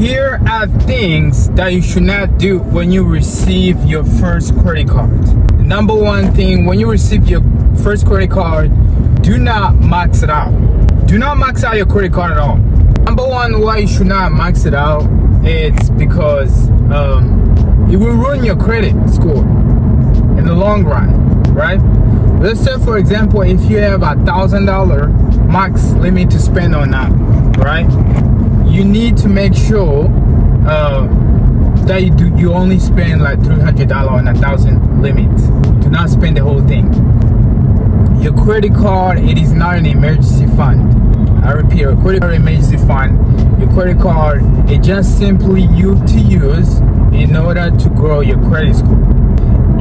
Here are things that you should not do when you receive your first credit card. Number one thing, when you receive your first credit card, do not max it out. Do not max out your credit card at all. Number one, why you should not max it out, it's because it will ruin your credit score in the long run, right? Let's say, for example, if you have $1,000 max limit to spend on that, right? You need to make sure that you only spend like $300 on 1,000 limit. Do not spend the whole thing. Your credit card, it is not an emergency fund. I repeat, your credit card emergency fund. Your credit card is just simply you to use in order to grow your credit score.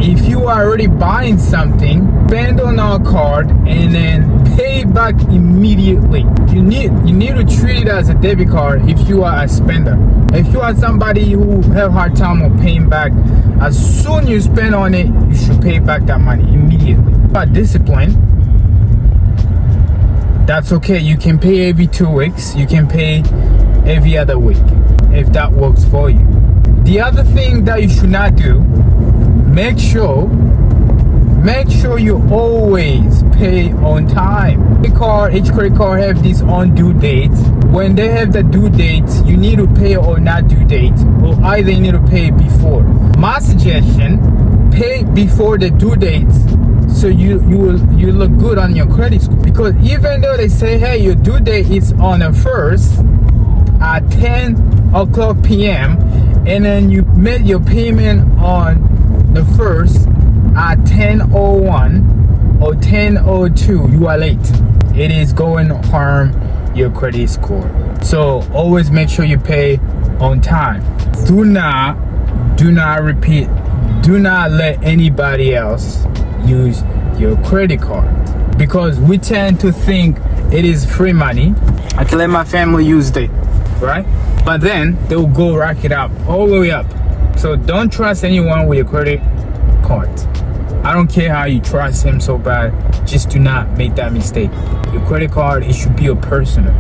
If you are already buying something, spend on our card and then pay back immediately. You need to treat it as a debit card if you are a spender. If you are somebody who have hard time of paying back, as soon you spend on it, you should pay back that money immediately. But discipline, that's okay. You can pay every 2 weeks. You can pay every other week if that works for you. The other thing that you should not do, make sure you always pay on time. Each credit card have this on due date. When they have the due date, you need to pay on that due date, or either you need to pay before. My suggestion, pay before the due date, so you look good on your credit score. Because even though they say, hey, your due date is on the 1st at 10 o'clock p.m. and then you made your payment on the 1st at 10:01 or 10:02, you are late. It is going to harm your credit score. So always make sure you pay on time. Do not repeat, do not let anybody else use your credit card, because we tend to think it is free money. I can let my family use it, right? But then they will go rack it up all the way up. So don't trust anyone with your credit card. I don't care how you trust him so bad, just do not make that mistake. Your credit card, it should be your personal.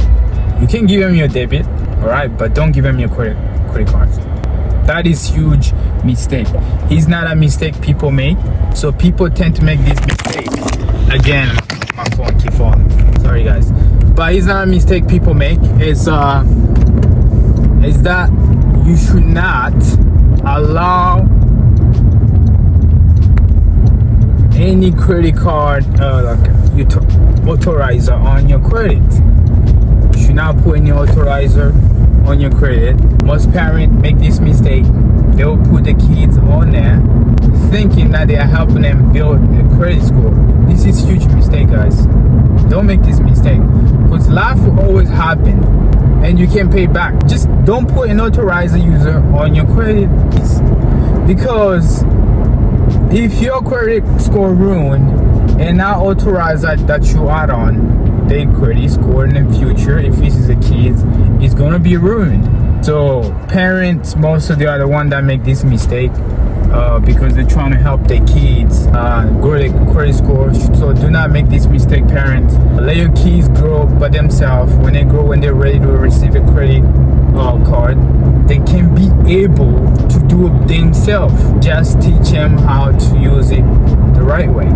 You can give him your debit, all right, but don't give him your credit card. That is huge mistake. It's not a mistake people make. So people tend to make this mistake. Again, my phone keep falling. Sorry guys. But it's not a mistake people make. It's that you should not allow any credit card authorizer on your credit. You should not put any authorizer on your credit. Most parents make this mistake. They will put the kids on there thinking that they are helping them build a credit score. This is a huge mistake, guys. Don't make this mistake, because life will always happen and you can pay back. Just don't put an authorizer user on your credit, because if your credit score ruined and that authorizer that you add on their credit score in the future, if this is a kid, it's gonna be ruined. So parents, most of them are the one that make this mistake, because they're trying to help their kids grow their credit score. So do not make this mistake, parents. Let your kids grow by themselves. When they're ready to receive a credit card, they can be able to do it themselves. Just teach them how to use it the right way.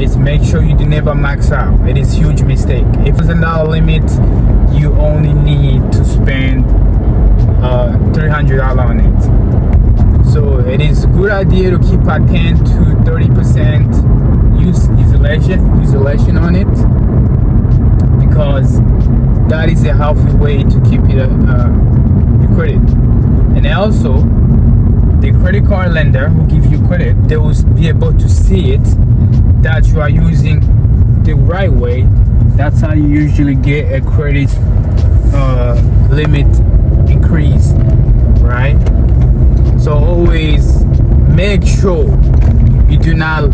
It's make sure you do never max out. It is a huge mistake. If it's $1 limit, you only need to spend $300 on it. So it is a good idea to keep a 10 to 30% utilization on it, because that is a healthy way to keep it your credit. And also, the credit card lender who give you credit, they will be able to see it that you are using the right way. That's how you usually get a credit limit increase, right? So always make sure you do not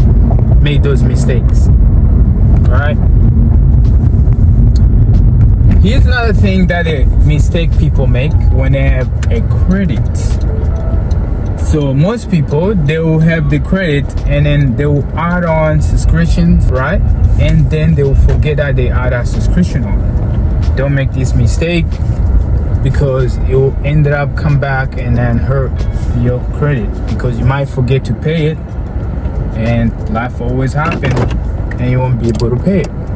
make those mistakes. All right. Here's another thing that a mistake people make when they have a credit. So most people, they will have the credit and then they will add on subscriptions, right? And then they will forget that they add a subscription on. Don't make this mistake. because it will end up come back and then hurt your credit because you might forget to pay it and life always happens and you won't be able to pay it.